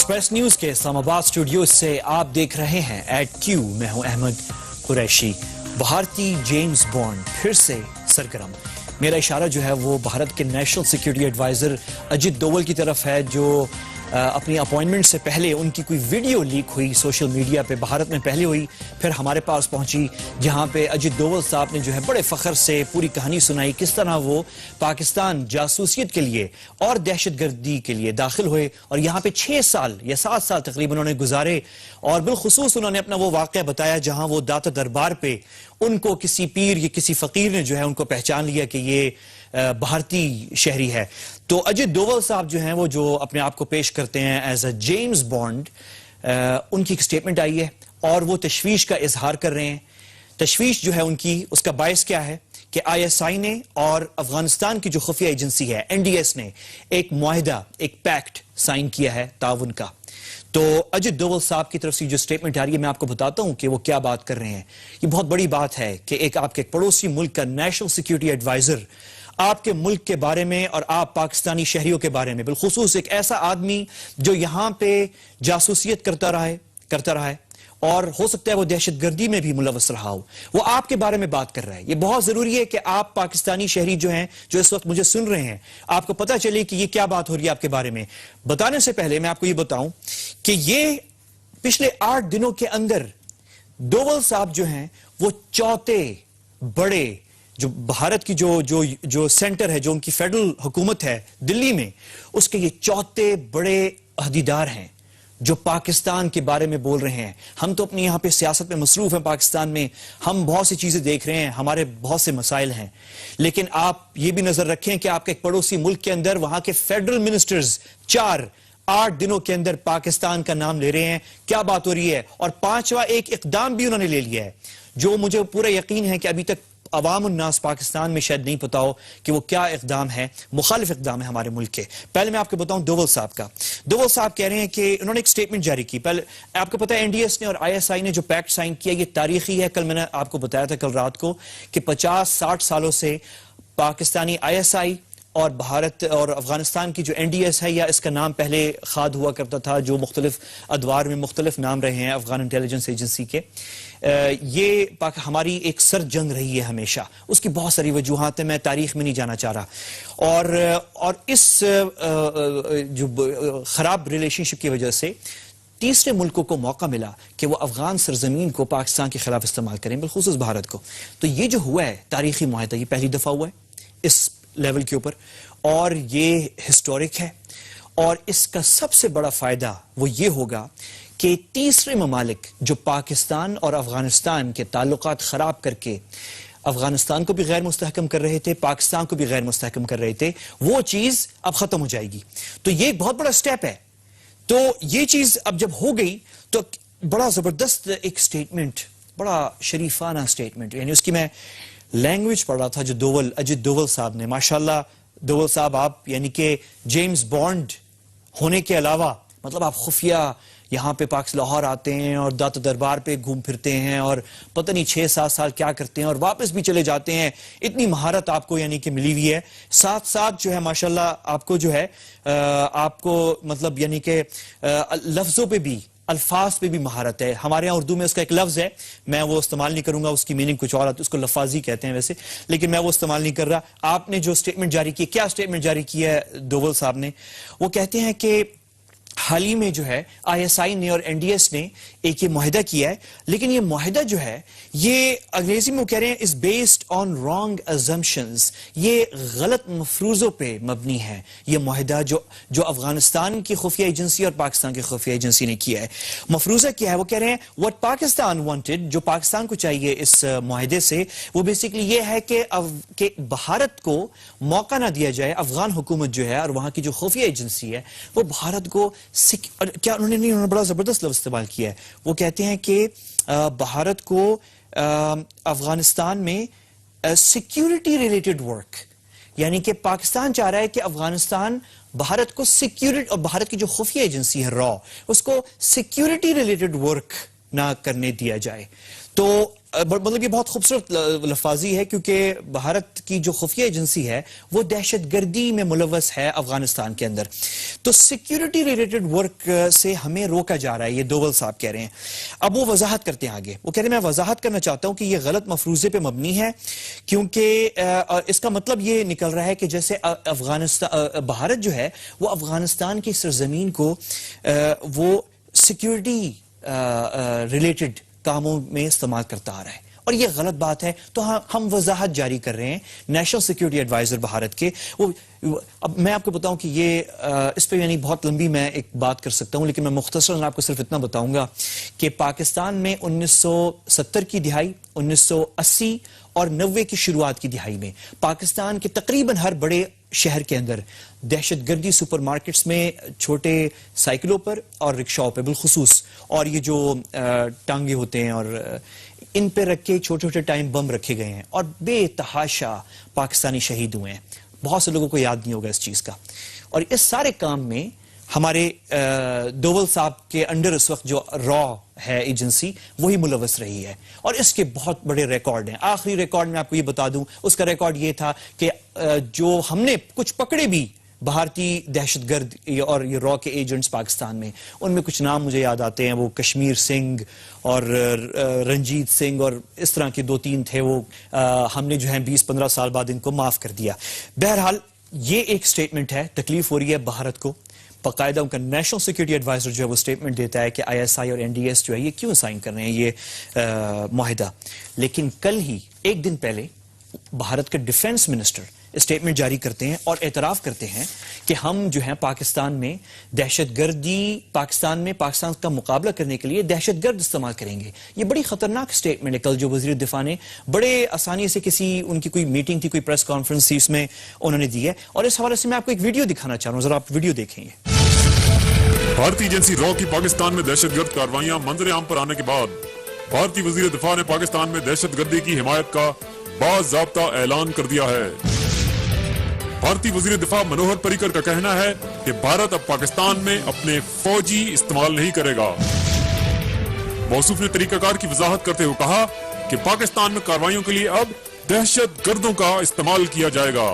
Express news کے اسلام آباد studio سے آپ دیکھ رہے ہیں ایٹ کیو. میں ہوں احمد قریشی. بھارتی جیمز بانڈ پھر سے سرگرم. میرا اشارہ جو ہے وہ بھارت کے نیشنل سیکیورٹی ایڈوائزر اجت ڈوول کی طرف ہے، جو اپنی اپوائنٹمنٹ سے پہلے ان کی کوئی ویڈیو لیک ہوئی سوشل میڈیا پہ، بھارت میں پہلے ہوئی، پھر ہمارے پاس پہنچی، جہاں پہ اجت ڈوول صاحب نے جو ہے بڑے فخر سے پوری کہانی سنائی کس طرح وہ پاکستان جاسوسیت کے لیے اور دہشت گردی کے لیے داخل ہوئے اور یہاں پہ 6 سال یا 7 سال تقریباً انہوں نے گزارے. اور بالخصوص انہوں نے اپنا وہ واقعہ بتایا جہاں وہ دات دربار پہ ان کو کسی پیر یا کسی فقیر نے جو ہے ان کو پہچان لیا کہ یہ بھارتی شہری ہے. تو اجت ڈوول صاحب جو ہیں وہ جو اپنے آپ کو پیش کرتے ہیں ایز اے جیمز بانڈ، ان کی ایک سٹیٹمنٹ آئی ہے اور وہ تشویش کا اظہار کر رہے ہیں. تشویش جو ہے ان کی، اس کا باعث کیا ہے کہ ISI نے اور افغانستان کی جو خفیہ ایجنسی ہے NDS نے ایک معاہدہ، ایک پیکٹ سائن کیا ہے تعاون کا. تو اجت ڈوول صاحب کی طرف سے جو سٹیٹمنٹ آ رہی ہے میں آپ کو بتاتا ہوں کہ وہ کیا بات کر رہے ہیں. یہ بہت بڑی بات ہے کہ آپ کے پڑوسی ملک کا نیشنل سیکیورٹی ایڈوائزر آپ کے ملک کے بارے میں اور آپ پاکستانی شہریوں کے بارے میں، بالخصوص ایک ایسا آدمی جو یہاں پہ جاسوسیت کرتا رہا ہے اور ہو سکتا ہے وہ دہشت گردی میں بھی ملوث رہا ہو، وہ آپ کے بارے میں بات کر رہا ہے. یہ بہت ضروری ہے کہ آپ پاکستانی شہری جو ہیں، جو اس وقت مجھے سن رہے ہیں، آپ کو پتہ چلے کہ یہ کیا بات ہو رہی ہے آپ کے بارے میں. بتانے سے پہلے میں آپ کو یہ بتاؤں کہ یہ پچھلے 8 دنوں کے اندر ڈوول صاحب جو ہیں وہ چوتھے بڑے، جو بھارت کی جو سینٹر ہے، جو ان کی فیڈرل حکومت ہے دلی میں، اس کے یہ چوتھے بڑے عہدیدار ہیں جو پاکستان کے بارے میں بول رہے ہیں. ہم تو اپنی یہاں پہ سیاست میں مصروف ہیں پاکستان میں، ہم بہت سی چیزیں دیکھ رہے ہیں، ہمارے بہت سے مسائل ہیں، لیکن آپ یہ بھی نظر رکھیں کہ آپ کے ایک پڑوسی ملک کے اندر وہاں کے فیڈرل منسٹرز 8 دنوں کے اندر پاکستان کا نام لے رہے ہیں. کیا بات ہو رہی ہے؟ اور 5واں ایک اقدام بھی انہوں نے لے لیا ہے جو مجھے پورا یقین ہے کہ ابھی تک عوام الناس پاکستان میں شاید نہیں پتا ہو کہ وہ کیا اقدام ہے، مخالف اقدام ہے ہمارے ملک کے. پہلے میں آپ کو بتاؤں ڈوول صاحب کا. ڈوول صاحب کہہ رہے ہیں کہ انہوں نے ایک سٹیٹمنٹ جاری کی. پہلے آپ کو پتا ہے NDS نے اور ISI نے جو پیکٹ سائن کیا یہ تاریخی ہے. کل میں نے آپ کو بتایا تھا کل رات کو کہ 50-60 سالوں سے پاکستانی ISI اور بھارت اور افغانستان کی جو NDS ہے، یا اس کا نام پہلے خاد ہوا کرتا تھا، جو مختلف ادوار میں مختلف نام رہے ہیں افغان انٹیلیجنس ایجنسی کے، یہ ہماری ایک سر جنگ رہی ہے ہمیشہ. اس کی بہت ساری وجوہات ہیں، میں تاریخ میں نہیں جانا چاہ رہا. اور اس جو خراب ریلیشن شپ کی وجہ سے تیسرے ملکوں کو موقع ملا کہ وہ افغان سرزمین کو پاکستان کے خلاف استعمال کریں، بالخصوص بھارت کو. تو یہ جو ہوا ہے تاریخی معاہدہ، یہ پہلی دفعہ ہوا ہے اس لیول کے اوپر، اور یہ ہسٹورک ہے. اور اس کا سب سے بڑا فائدہ وہ یہ ہوگا کہ تیسرے ممالک جو پاکستان اور افغانستان کے تعلقات خراب کر کے افغانستان کو بھی غیر مستحکم کر رہے تھے، پاکستان کو بھی غیر مستحکم کر رہے تھے، وہ چیز اب ختم ہو جائے گی. تو یہ ایک بہت بڑا سٹیپ ہے. تو یہ چیز اب جب ہو گئی تو بڑا زبردست ایک سٹیٹمنٹ، بڑا شریفانہ سٹیٹمنٹ، یعنی اس کی میں لینگویج پڑھ رہا تھا جو اجت ڈوول صاحب نے. ماشاءاللہ ڈوول صاحب، آپ یعنی کہ جیمز بانڈ ہونے کے علاوہ، مطلب آپ خفیہ یہاں پہ لاہور آتے ہیں اور دات دربار پہ گھوم پھرتے ہیں اور پتہ نہیں 6-7 سال کیا کرتے ہیں اور واپس بھی چلے جاتے ہیں. اتنی مہارت آپ کو یعنی کہ ملی ہوئی ہے. ساتھ جو ہے ماشاءاللہ آپ کو جو ہے آپ کو مطلب یعنی کہ لفظوں پہ بھی، الفاظ پہ بھی مہارت ہے. ہمارے یہاں اردو میں اس کا ایک لفظ ہے، میں وہ استعمال نہیں کروں گا، اس کی میننگ کچھ اور آتی ہے، اس کو لفاظی کہتے ہیں ویسے، لیکن میں وہ استعمال نہیں کر رہا. آپ نے جو سٹیٹمنٹ جاری کی، کیا سٹیٹمنٹ جاری کی ہے ڈوول صاحب نے؟ وہ کہتے ہیں کہ حال ہی میں جو ہے ISI نے اور NDS نے ایک یہ معاہدہ کیا ہے، لیکن یہ معاہدہ جو ہے یہ انگریزی میں وہ کہہ رہے ہیں is based on wrong assumptions، یہ غلط مفروضوں پہ مبنی ہے. یہ معاہدہ جو افغانستان کی خفیہ ایجنسی اور پاکستان کی خفیہ ایجنسی نے کیا ہے. مفروضہ کیا ہے؟ وہ کہہ رہے ہیں what Pakistan wanted، جو پاکستان کو چاہیے اس معاہدے سے، وہ بیسیکلی یہ ہے کہ بھارت کو موقع نہ دیا جائے، افغان حکومت جو ہے اور وہاں کی جو خفیہ ایجنسی ہے وہ بھارت کو کیا انہوں نے بڑا زبردست لفظ استعمال کیا ہے. وہ کہتے ہیں کہ بھارت کو افغانستان میں سیکیورٹی ریلیٹڈ ورک، یعنی کہ پاکستان چاہ رہا ہے کہ افغانستان بھارت کو سیکیورٹی، اور بھارت کی جو خفیہ ایجنسی ہے اس کو سیکیورٹی ریلیٹڈ ورک نہ کرنے دیا جائے. تو مطلب یہ بہت خوبصورت لفاظی ہے کیونکہ بھارت کی جو خفیہ ایجنسی ہے وہ دہشت گردی میں ملوث ہے افغانستان کے اندر. تو سیکیورٹی ریلیٹڈ ورک سے ہمیں روکا جا رہا ہے، یہ دوول صاحب کہہ رہے ہیں. اب وہ وضاحت کرتے ہیں آگے، وہ کہہ رہے ہیں میں وضاحت کرنا چاہتا ہوں کہ یہ غلط مفروضے پہ مبنی ہے، کیونکہ اس کا مطلب یہ نکل رہا ہے کہ جیسے افغانستان بھارت جو ہے وہ افغانستان کی سرزمین کو وہ سیکیورٹی ریلیٹڈ کاموں میں استعمال کرتا آ رہا ہے، اور یہ غلط بات ہے. تو ہم وضاحت جاری کر رہے ہیں نیشنل سیکیورٹی ایڈوائزر بھارت کے. اب میں آپ کو بتاؤں کہ یہ اس پہ یعنی بہت لمبی میں ایک بات کر سکتا ہوں، لیکن میں مختصراً آپ کو صرف اتنا بتاؤں گا کہ پاکستان میں 1970 کی دہائی، 1980 اور 90 کی شروعات کی دہائی میں پاکستان کے تقریباً ہر بڑے شہر کے اندر دہشت گردی سپر مارکٹس میں چھوٹے سائیکلوں پر اور رکشاؤں پہ بالخصوص، اور یہ جو ٹانگے ہوتے ہیں اور ان پہ رکھ کے چھوٹے چھوٹے ٹائم بم رکھے گئے ہیں اور بے تحاشا پاکستانی شہید ہوئے ہیں. بہت سے لوگوں کو یاد نہیں ہوگا اس چیز کا. اور اس سارے کام میں ہمارے دوول صاحب کے انڈر اس وقت جو را ہے ایجنسی وہی ملوث رہی ہے، اور اس کے بہت بڑے ریکارڈ ہیں. آخری ریکارڈ میں آپ کو یہ بتا دوں، اس کا ریکارڈ یہ تھا کہ جو ہم نے کچھ پکڑے بھی بھارتی دہشت گرد اور یہ را کے ایجنٹس پاکستان میں، ان میں کچھ نام مجھے یاد آتے ہیں، وہ کشمیر سنگھ اور رنجیت سنگھ اور اس طرح کے 2-3 تھے. وہ ہم نے جو ہیں 20-15 سال بعد ان کو معاف کر دیا. بہرحال یہ ایک سٹیٹمنٹ ہے، تکلیف ہو رہی ہے بھارت کو. باقاعدہ ان کا نیشنل سیکیورٹی ایڈوائزر جو ہے وہ سٹیٹمنٹ دیتا ہے کہ ISI اور NDS جو ہے یہ کیوں سائن کر رہے ہیں یہ معاہدہ. لیکن کل ہی ایک دن پہلے بھارت کے ڈیفنس منسٹر اسٹیٹمنٹ جاری کرتے ہیں اور اعتراف کرتے ہیں کہ ہم جو ہیں پاکستان میں دہشت گردی پاکستان کا مقابلہ کرنے کے لیے دہشت گرد استعمال کریں گے. یہ بڑی خطرناک اسٹیٹمنٹ ہے. کل جو وزیر دفاع نے بڑے آسانی سے ان کی کوئی میٹنگ تھی، کوئی پریس کانفرنس تھی، اس میں انہوں نے دی ہے. اور اس حوالے سے میں آپ کو ایک ویڈیو دکھانا چاہ رہا ہوں، ذرا آپ ویڈیو دیکھیں. بھارتی ایجنسی را کی پاکستان میں دہشت گرد کاروائیاں منظر عام پر آنے کے بعد بھارتی وزیر دفاع نے پاکستان میں دہشت گردی کی حمایت کا باضابطہ اعلان کر دیا ہے. بھارتی وزیر دفاع منوہر پریکر کا کہنا ہے کہ بھارت اب پاکستان میں اپنے فوجی استعمال نہیں کرے گا. موصوف نے طریقہ کار کی وضاحت کرتے ہوئے کہا کہ پاکستان میں کارروائیوں کے لیے اب دہشت گردوں کا استعمال کیا جائے گا.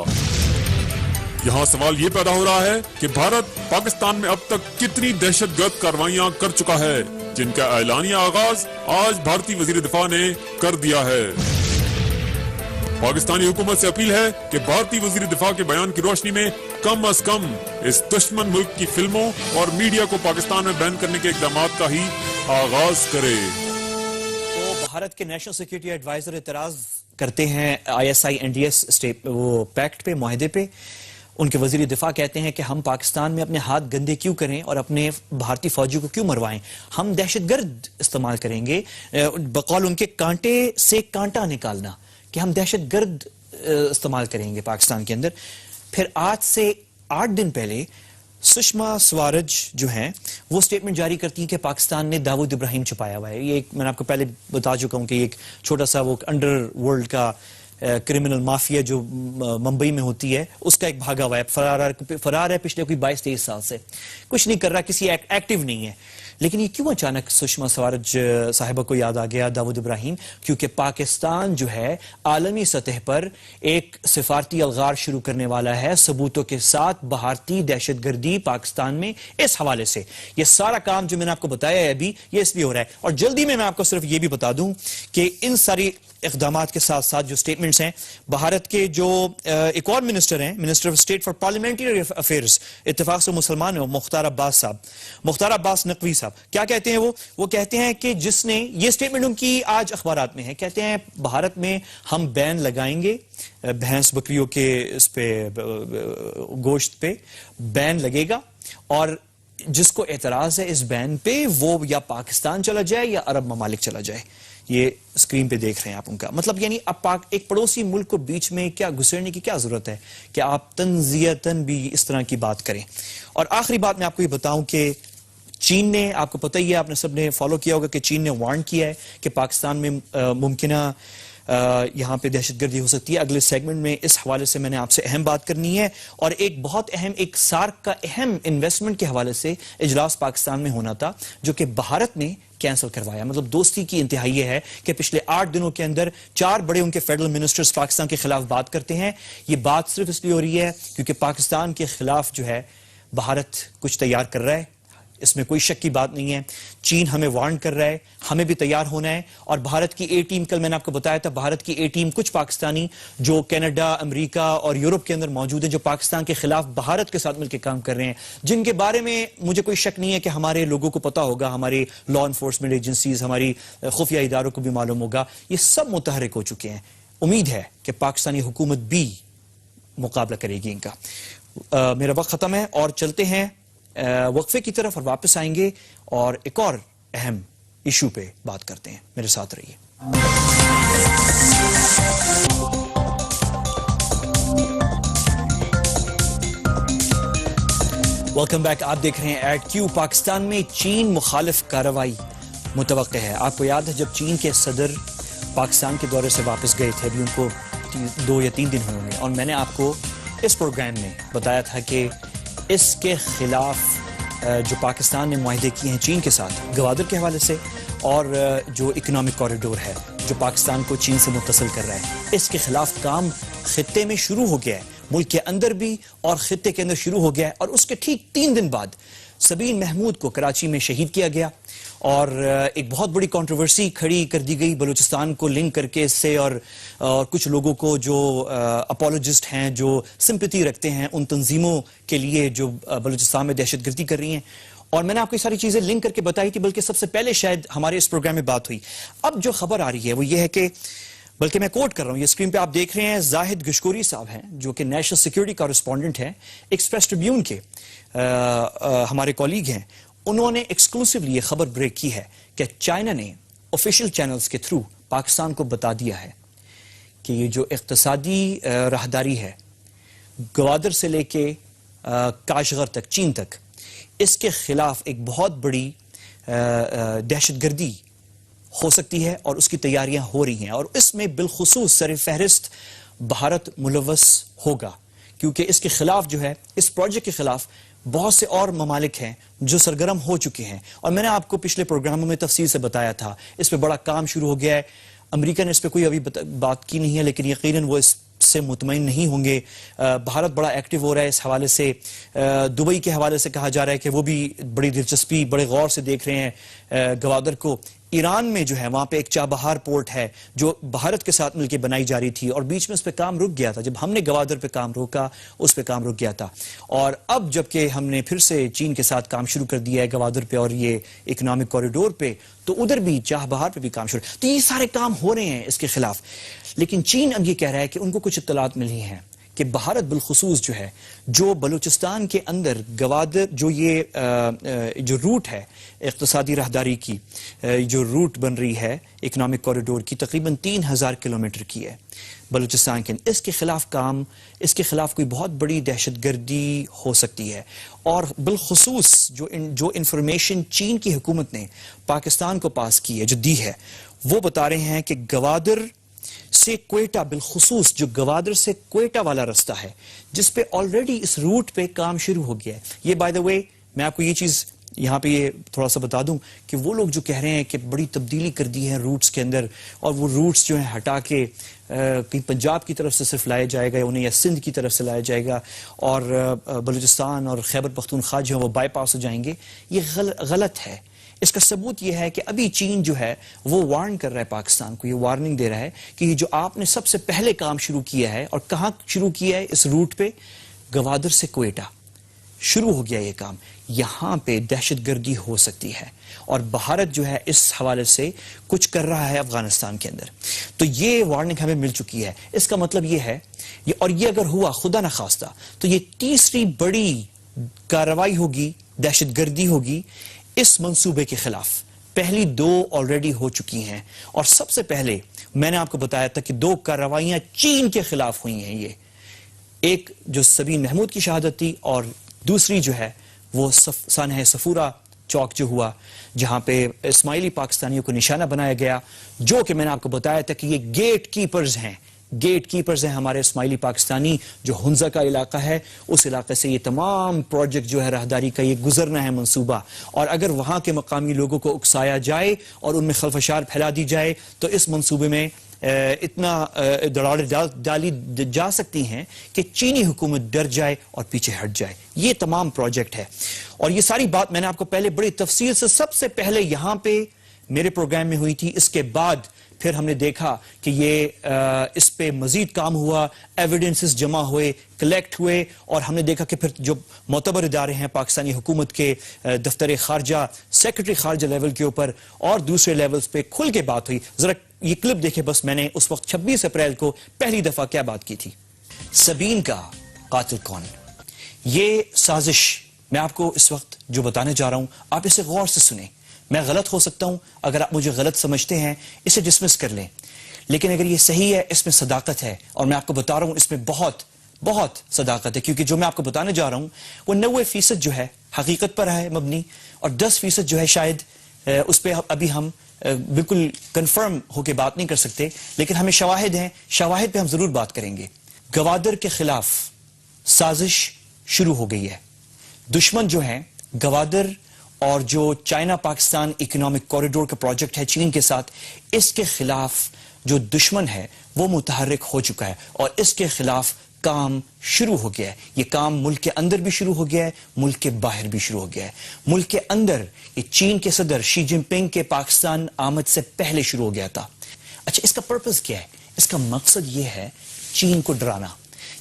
یہاں سوال یہ پیدا ہو رہا ہے کہ بھارت پاکستان میں اب تک کتنی دہشت گرد کارروائیاں کر چکا ہے، جن کا اعلانیہ آغاز آج بھارتی وزیر دفاع نے کر دیا ہے. پاکستانی حکومت سے اپیل ہے کہ بھارتی وزیر دفاع کے بیان کی روشنی میں کم از کم اس دشمن ملک کی فلموں اور میڈیا کو پاکستان میں بین کرنے کے اقدامات کا ہی آغاز کرے. تو بھارت کے نیشنل سیکیورٹی ایڈوائزر اعتراض کرتے ہیں ISI NDS وہ پیکٹ پہ، معاہدے پہ. ان کے وزیر دفاع کہتے ہیں کہ ہم پاکستان میں اپنے ہاتھ گندے کیوں کریں اور اپنے بھارتی فوجیوں کو کیوں مروائیں، ہم دہشت گرد استعمال کریں گے. بقول ان کے کانٹے سے کانٹا نکالنا، کہ ہم دہشت گرد استعمال کریں گے پاکستان کے اندر. پھر آج سے 8 دن پہلے سشما سوارج جو ہیں وہ سٹیٹمنٹ جاری کرتی ہیں کہ پاکستان نے داؤد ابراہیم چھپایا ہوا ہے. یہ میں نے آپ کو پہلے بتا چکا ہوں کہ ایک چھوٹا سا وہ انڈر ورلڈ کا کرمنل مافیا جو ممبئی میں ہوتی ہے، اس کا ایک بھاگا ہوا ہے، فرار ہے پچھلے کوئی 22-23 سال سے، کچھ نہیں کر رہا، کسی ایکٹیو نہیں ہے. لیکن یہ کیوں اچانک سشما سوارج صاحبہ کو یاد آ گیا داؤد ابراہیم؟ کیونکہ پاکستان جو ہے عالمی سطح پر ایک سفارتی الغار شروع کرنے والا ہے ثبوتوں کے ساتھ بھارتی دہشت گردی پاکستان میں. اس حوالے سے یہ سارا کام جو میں نے آپ کو بتایا ہے ابھی، یہ اس لیے ہو رہا ہے. اور جلدی میں آپ کو صرف یہ بھی بتا دوں کہ ان ساری اقدامات کے ساتھ ساتھ جو سٹیٹمنٹس ہیں، بھارت کے جو ایک اور منسٹر ہیں، minister of state for parliamentary affairs, اتفاق سے مسلمان ہیں، مختار عباس نقوی صاحب، کیا کہتے ہیں؟ وہ کہتے ہیں کہ جس نے یہ سٹیٹمنٹ ان کی آج اخبارات میں ہے، کہتے ہیں بھارت میں ہم بین لگائیں گے، بھینس بکریوں کے اس پہ گوشت پہ بین لگے گا، اور جس کو اعتراض ہے اس بین پہ وہ یا پاکستان چلا جائے یا عرب ممالک چلا جائے. یہ اسکرین پہ دیکھ رہے ہیں آپ ان کا مطلب، یعنی اب ایک پڑوسی ملک کو بیچ میں کیا گھسرنے کی کیا ضرورت ہے کہ آپ تنزیتاً بھی اس طرح کی بات کریں. اور آخری بات میں آپ کو یہ بتاؤں کہ چین نے، آپ کو پتہ ہی ہے، آپ نے سب نے فالو کیا ہوگا کہ چین نے وارن کیا ہے کہ پاکستان میں ممکنہ یہاں پہ دہشت گردی ہو سکتی ہے. اگلے سیگمنٹ میں اس حوالے سے میں نے آپ سے اہم بات کرنی ہے، اور ایک بہت اہم، ایک سارک کا اہم انویسٹمنٹ کے حوالے سے اجلاس پاکستان میں ہونا تھا جو کہ بھارت نے کینسل کروایا. مطلب دوستی کی انتہائی یہ ہے کہ پچھلے 8 دنوں کے اندر 4 بڑے ان کے فیڈرل منسٹرز پاکستان کے خلاف بات کرتے ہیں. یہ بات صرف اس لیے ہو رہی ہے کیونکہ پاکستان کے خلاف جو ہے بھارت کچھ تیار کر رہا ہے. اس میں کوئی شک کی بات نہیں ہے. چین ہمیں وارن کر رہا ہے, ہمیں بھی تیار ہونا ہے. اور بھارت کی اے ٹیم, کل میں نے آپ کو بتایا تھا, بھارت کی اے ٹیم کچھ پاکستانی جو کینیڈا, امریکہ اور یورپ کے اندر موجود ہیں, جو پاکستان کے خلاف بھارت کے ساتھ مل کے کام کر رہے ہیں, جن کے بارے میں مجھے کوئی شک نہیں ہے کہ ہمارے لوگوں کو پتا ہوگا, ہماری لا انفورسمنٹ ایجنسیز, ہماری خفیہ اداروں کو بھی معلوم ہوگا. یہ سب متحرک ہو چکے ہیں. امید ہے کہ پاکستانی حکومت بھی مقابلہ کرے گی ان کا. میرا وقت ختم ہے اور چلتے ہیں وقفے کی طرف اور واپس آئیں گے اور ایک اور اہم ایشو پہ بات کرتے ہیں. میرے ساتھ رہیے. Welcome back. آپ دیکھ رہے ہیں ایٹ کیو. پاکستان میں چین مخالف کارروائی متوقع ہے. آپ کو یاد ہے جب چین کے صدر پاکستان کے دورے سے واپس گئے تھے, ابھی ان کو 2 یا 3 دن ہوئے, اور میں نے آپ کو اس پروگرام میں بتایا تھا کہ اس کے خلاف جو پاکستان نے معاہدے کیے ہیں چین کے ساتھ گوادر کے حوالے سے, اور جو اکنامک کوریڈور ہے جو پاکستان کو چین سے متصل کر رہا ہے, اس کے خلاف کام خطے میں شروع ہو گیا ہے, ملک کے اندر بھی اور خطے کے اندر شروع ہو گیا ہے. اور اس کے ٹھیک 3 دن بعد سبین محمود کو کراچی میں شہید کیا گیا, اور ایک بہت بڑی کنٹروورسی کھڑی کر دی گئی بلوچستان کو لنک کر کے اس سے, اور کچھ لوگوں کو جو اپولوجسٹ ہیں, جو سمپتھی رکھتے ہیں ان تنظیموں کے لیے جو بلوچستان میں دہشت گردی کر رہی ہیں. اور میں نے آپ کو یہ ساری چیزیں لنک کر کے بتائی تھی, بلکہ سب سے پہلے شاید ہمارے اس پروگرام میں بات ہوئی. اب جو خبر آ رہی ہے وہ یہ ہے کہ, بلکہ میں کوٹ کر رہا ہوں, یہ اسکرین پہ آپ دیکھ رہے ہیں, زاہد گشکوری صاحب ہیں جو کہ نیشنل سیکیورٹی کارسپونڈنٹ ہیں, ایکسپریس ٹریبیون کے ہمارے کولیگ ہیں. انہوں نے ایکسکلوسیولی یہ خبر بریک کی ہے کہ چائنا نے آفیشیل چینلز کے تھرو پاکستان کو بتا دیا ہے کہ یہ جو اقتصادی راہداری ہے گوادر سے لے کے کاشغر تک, چین تک, اس کے خلاف ایک بہت بڑی دہشت گردی ہو سکتی ہے اور اس کی تیاریاں ہو رہی ہیں, اور اس میں بالخصوص سر فہرست بھارت ملوث ہوگا, کیونکہ اس کے خلاف جو ہے, اس پروجیکٹ کے خلاف بہت سے اور ممالک ہیں جو سرگرم ہو چکے ہیں. اور میں نے آپ کو پچھلے پروگراموں میں تفصیل سے بتایا تھا, اس پہ بڑا کام شروع ہو گیا ہے. امریکہ نے اس پہ کوئی ابھی بات کی نہیں ہے, لیکن یقیناً وہ اس سے مطمئن نہیں ہوں گے. بھارت بڑا ایکٹیو ہو رہا ہے اس حوالے سے. دبئی کے حوالے سے کہا جا رہا ہے کہ وہ بھی بڑی دلچسپی, بڑے غور سے دیکھ رہے ہیں گوادر کو. ایران میں جو ہے وہاں پہ ایک چابہار پورٹ ہے جو بھارت کے ساتھ مل کے بنائی جا رہی تھی, اور بیچ میں اس پہ کام رک گیا تھا. جب ہم نے گوادر پہ کام روکا اس پہ کام رک گیا تھا, اور اب جبکہ ہم نے پھر سے چین کے ساتھ کام شروع کر دیا ہے گوادر پہ اور یہ اکنامک کوریڈور پہ, تو ادھر بھی چابہار پہ بھی کام شروع. تو یہ سارے کام ہو رہے ہیں اس کے خلاف. لیکن چین اب یہ کہہ رہا ہے کہ ان کو کچھ اطلاعات ملی ہیں کہ بھارت بالخصوص جو ہے, جو بلوچستان کے اندر گوادر, جو یہ جو روٹ ہے اقتصادی راہداری کی, جو روٹ بن رہی ہے اکنامک کوریڈور کی, تقریباً 3000 کلومیٹر کی ہے بلوچستان کے اندر, اس کے خلاف کام, اس کے خلاف کوئی بہت بڑی دہشت گردی ہو سکتی ہے. اور بالخصوص جو انفارمیشن چین کی حکومت نے پاکستان کو پاس کی ہے, جو دی ہے, وہ بتا رہے ہیں کہ گوادر سے کوئٹہ, بالخصوص جو گوادر سے کوئٹہ والا رستہ ہے جس پہ آلریڈی اس روٹ پہ کام شروع ہو گیا ہے. یہ بائی دا وے میں آپ کو یہ چیز یہاں پہ یہ تھوڑا سا بتا دوں کہ وہ لوگ جو کہہ رہے ہیں کہ بڑی تبدیلی کر دی ہے روٹس کے اندر, اور وہ روٹس جو ہیں ہٹا کے کہیں پنجاب کی طرف سے صرف لایا جائے گا, انہیں یا سندھ کی طرف سے لایا جائے گا, اور بلوچستان اور خیبر پختونخوا جو ہیں وہ بائی پاس ہو جائیں گے. یہ غلط ہے. اس کا ثبوت یہ ہے کہ ابھی چین جو ہے وہ وارن کر رہا ہے پاکستان کو, یہ وارننگ دے رہا ہے کہ یہ جو آپ نے سب سے پہلے کام شروع کیا ہے, اور کہاں شروع کیا ہے, اس روٹ پہ گوادر سے کوئٹہ شروع ہو گیا یہ کام, یہاں پہ دہشت گردی ہو سکتی ہے, اور بھارت جو ہے اس حوالے سے کچھ کر رہا ہے افغانستان کے اندر. تو یہ وارننگ ہمیں مل چکی ہے. اس کا مطلب یہ ہے, اور یہ اگر ہوا خدا نخواستہ, تو یہ تیسری بڑی کارروائی ہوگی, دہشت گردی ہوگی اس منصوبے کے خلاف. پہلی 2 آلریڈی ہو چکی ہیں, اور سب سے پہلے میں نے آپ کو بتایا تھا کہ 2 کارروائیاں چین کے خلاف ہوئی ہیں. یہ ایک جو سبین محمود کی شہادت تھی, اور دوسری جو ہے وہ سانحہ صفورہ چوک جو ہوا, جہاں پہ اسماعیلی پاکستانیوں کو نشانہ بنایا گیا, جو کہ میں نے آپ کو بتایا تھا کہ یہ گیٹ کیپرز ہیں گیٹ کیپرز ہیں ہمارے اسماعیلی پاکستانی، جو ہنزا کا علاقہ ہے اس علاقے سے یہ تمام پروجیکٹ جو ہے راہداری کا یہ گزرنا ہے منصوبہ، اور اگر وہاں کے مقامی لوگوں کو اکسایا جائے اور ان میں خلفشار پھیلا دی جائے تو اس منصوبے میں اتنا دراڑیں ڈالی جا سکتی ہیں کہ چینی حکومت ڈر جائے اور پیچھے ہٹ جائے۔ یہ تمام پروجیکٹ ہے، اور یہ ساری بات میں نے آپ کو پہلے بڑی تفصیل سے سب سے پہلے یہاں پہ میرے پروگرام میں ہوئی تھی۔ اس کے بعد پھر ہم نے دیکھا کہ یہ اس پہ مزید کام ہوا، ایویڈنسز جمع ہوئے، کلیکٹ ہوئے، اور ہم نے دیکھا کہ پھر جو معتبر ادارے ہیں پاکستانی حکومت کے، دفتر خارجہ، سیکرٹری خارجہ لیول کے اوپر اور دوسرے لیولز پہ کھل کے بات ہوئی۔ ذرا یہ کلپ دیکھیں بس، میں نے اس وقت 26 اپریل کو پہلی دفعہ کیا بات کی تھی۔ سبین کا قاتل کون؟ یہ سازش میں آپ کو اس وقت جو بتانے جا رہا ہوں آپ اسے غور سے سنیں۔ میں غلط ہو سکتا ہوں، اگر آپ مجھے غلط سمجھتے ہیں اسے ڈسمس کر لیں، لیکن اگر یہ صحیح ہے اس میں صداقت ہے، اور میں آپ کو بتا رہا ہوں اس میں بہت بہت صداقت ہے، کیونکہ جو میں آپ کو بتانے جا رہا ہوں وہ 90% جو ہے حقیقت پر ہے مبنی، اور 10% جو ہے شاید اس پہ ابھی ہم بالکل کنفرم ہو کے بات نہیں کر سکتے، لیکن ہمیں شواہد ہیں، شواہد پہ ہم ضرور بات کریں گے۔ گوادر کے خلاف سازش شروع ہو گئی ہے۔ دشمن جو ہیں گوادر اور جو چائنا پاکستان اکنامک کوریڈور کا پروجیکٹ ہے چین کے ساتھ، اس کے خلاف جو دشمن ہے وہ متحرک ہو چکا ہے، اور اس کے خلاف کام شروع ہو گیا ہے۔ یہ کام ملک کے اندر بھی شروع ہو گیا ہے، ملک کے باہر بھی شروع ہو گیا ہے۔ ملک کے اندر یہ چین کے صدر شی جن پنگ کے پاکستان آمد سے پہلے شروع ہو گیا تھا۔ اچھا، اس کا پرپس کیا ہے؟ اس کا مقصد یہ ہے چین کو ڈرانا۔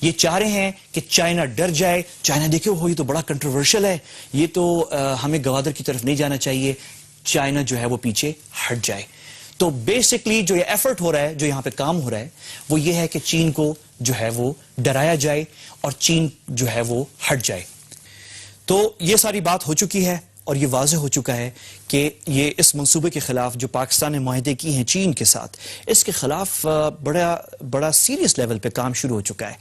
یہ چاہ رہے ہیں کہ چائنا ڈر جائے، چائنا دیکھے ہو یہ تو بڑا کنٹروورشل ہے، یہ تو ہمیں گوادر کی طرف نہیں جانا چاہیے، چائنا جو ہے وہ پیچھے ہٹ جائے۔ تو بیسکلی جو یہ ایفرٹ ہو رہا ہے، جو یہاں پہ کام ہو رہا ہے، وہ یہ ہے کہ چین کو جو ہے وہ ڈرایا جائے اور چین جو ہے وہ ہٹ جائے۔ تو یہ ساری بات ہو چکی ہے، اور یہ واضح ہو چکا ہے کہ یہ اس منصوبے کے خلاف جو پاکستان نے معاہدے کی ہیں چین کے ساتھ، اس کے خلاف بڑا سیریس لیول پہ کام شروع ہو چکا ہے،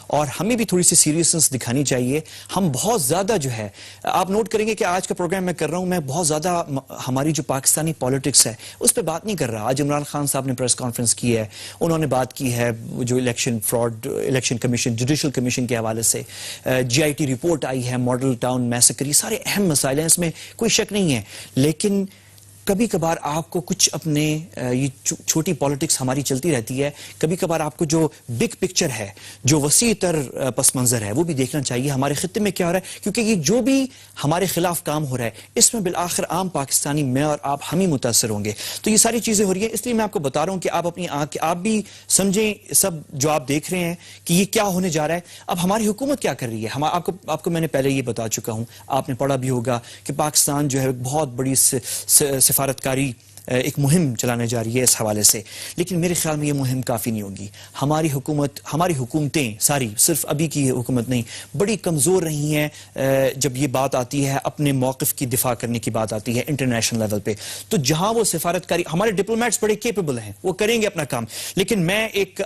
اور ہمیں بھی تھوڑی سی سیریسنس دکھانی چاہیے۔ ہم بہت زیادہ جو ہے، آپ نوٹ کریں گے کہ آج کا پروگرام میں کر رہا ہوں، میں بہت زیادہ ہماری جو پاکستانی پالیٹکس ہے اس پہ بات نہیں کر رہا۔ آج عمران خان صاحب نے پریس کانفرنس کی ہے، انہوں نے بات کی ہے جو election fraud, election commission, judicial commission کے حوالے سے، GIT رپورٹ آئی ہے، ماڈل ٹاؤن میسیکر، یہ سارے اہم مسائل ہیں، اس میں کوئی شک نہیں ہے، لیکن کبھی کبھار آپ کو کچھ اپنے یہ چھوٹی پالیٹکس ہماری چلتی رہتی ہے، کبھی کبھار آپ کو جو بگ پکچر ہے، جو وسیع تر پس منظر ہے، وہ بھی دیکھنا چاہیے ہمارے خطے میں کیا ہو رہا ہے، کیونکہ یہ جو بھی ہمارے خلاف کام ہو رہا ہے اس میں بالآخر عام پاکستانی، میں اور آپ، ہم ہی متاثر ہوں گے۔ تو یہ ساری چیزیں ہو رہی ہیں، اس لیے میں آپ کو بتا رہا ہوں کہ آپ اپنی آنکھ، آپ بھی سمجھیں سب جو آپ دیکھ رہے ہیں کہ یہ کیا ہونے جا رہا ہے۔ اب ہماری حکومت کیا کر رہی ہے؟ آپ کو میں نے پہلے یہ بتا چکا ہوں، آپ نے پڑھا بھی ہوگا کہ پاکستان جو ہے بہت بڑی سفارتکاری ایک مہم چلانے جا رہی ہے اس حوالے سے، لیکن میرے خیال میں یہ مہم کافی نہیں ہوگی۔ ہماری حکومتیں ساری، صرف ابھی کی حکومت نہیں، بڑی کمزور رہی ہیں جب یہ بات آتی ہے اپنے موقف کی دفاع کرنے کی بات آتی ہے انٹرنیشنل لیول پہ۔ تو جہاں وہ سفارتکاری، ہمارے ڈپلومیٹس بڑے کیپیبل ہیں، وہ کریں گے اپنا کام، لیکن میں ایک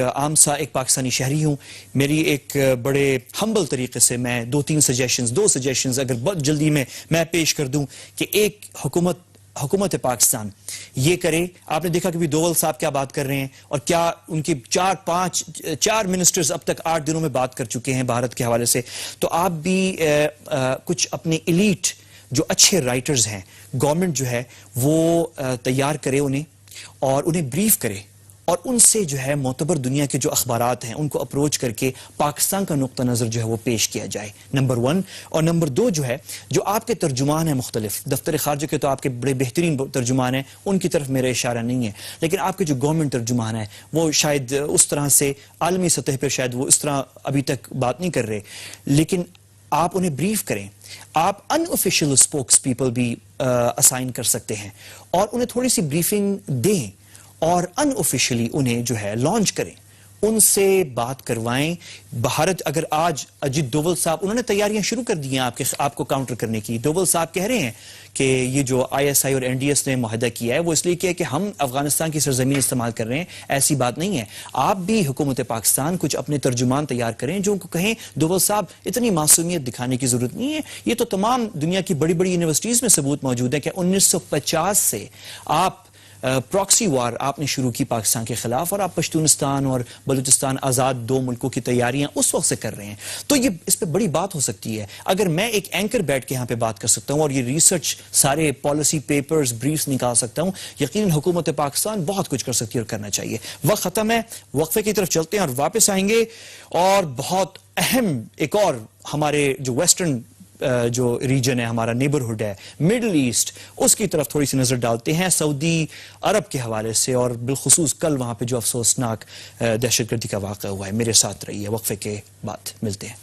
عام سا ایک پاکستانی شہری ہوں، میری ایک بڑے ہمبل طریقے سے میں دو سجیشنز اگر بہت جلدی میں پیش کر دوں کہ ایک حکومت پاکستان یہ کرے۔ آپ نے دیکھا کہ بھی دوول صاحب کیا بات کر رہے ہیں، اور کیا ان کی 4 منسٹرز اب تک 8 دنوں میں بات کر چکے ہیں بھارت کے حوالے سے۔ تو آپ بھی کچھ اپنے ایلیٹ جو اچھے رائٹرز ہیں، گورنمنٹ جو ہے وہ تیار کرے انہیں، اور انہیں بریف کرے، اور ان سے جو ہے معتبر دنیا کے جو اخبارات ہیں ان کو اپروچ کر کے پاکستان کا نقطہ نظر جو ہے وہ پیش کیا جائے، نمبر 1۔ اور نمبر 2 جو ہے، جو آپ کے ترجمان ہیں مختلف دفتر خارجہ کے، تو آپ کے بڑے بہترین ترجمان ہیں، ان کی طرف میرا اشارہ نہیں ہے، لیکن آپ کے جو گورنمنٹ ترجمان ہیں وہ شاید اس طرح سے عالمی سطح پر شاید وہ اس طرح ابھی تک بات نہیں کر رہے، لیکن آپ انہیں بریف کریں۔ آپ ان آفیشیل اسپوکس پیپل بھی اسائن کر سکتے ہیں، اور انہیں تھوڑی سی بریفنگ دیں، اور ان آفیشیلی انہیں جو ہے لانچ کریں، ان سے بات کروائیں۔ بھارت اگر آج اجیت ڈوول صاحب، انہوں نے تیاریاں شروع کر دی ہیں آپ کو کاؤنٹر کرنے کی۔ ڈوول صاحب کہہ رہے ہیں کہ یہ جو ISI اور NDS نے معاہدہ کیا ہے وہ اس لیے کیا ہے کہ ہم افغانستان کی سرزمین استعمال کر رہے ہیں، ایسی بات نہیں ہے۔ آپ بھی حکومت پاکستان کچھ اپنے ترجمان تیار کریں جو ان کو کہیں ڈوول صاحب اتنی معصومیت دکھانے کی ضرورت نہیں ہے، یہ تو تمام دنیا کی بڑی بڑی یونیورسٹیز میں ثبوت موجود ہے کہ 1950 سے آپ پراکسی وار آپ نے شروع کی پاکستان کے خلاف، اور آپ پشتونستان اور بلوچستان آزاد 2 ملکوں کی تیاریاں اس وقت سے کر رہے ہیں، تو یہ اس پہ بڑی بات ہو سکتی ہے۔ اگر میں ایک اینکر بیٹھ کے یہاں پہ بات کر سکتا ہوں اور یہ ریسرچ سارے پالیسی پیپرز بریفز نکال سکتا ہوں، یقیناً حکومت پاکستان بہت کچھ کر سکتی ہے اور کرنا چاہیے۔ وقت ختم ہے، وقفے کی طرف چلتے ہیں اور واپس آئیں گے، اور بہت اہم ایک اور ہمارے جو ویسٹرن جو ریجن ہے، ہمارا نیبرہڈ ہے، مڈل ایسٹ، اس کی طرف تھوڑی سی نظر ڈالتے ہیں سعودی عرب کے حوالے سے، اور بالخصوص کل وہاں پہ جو افسوسناک دہشت گردی کا واقعہ ہوا ہے۔ میرے ساتھ رہیے، وقفے کے بعد ملتے ہیں۔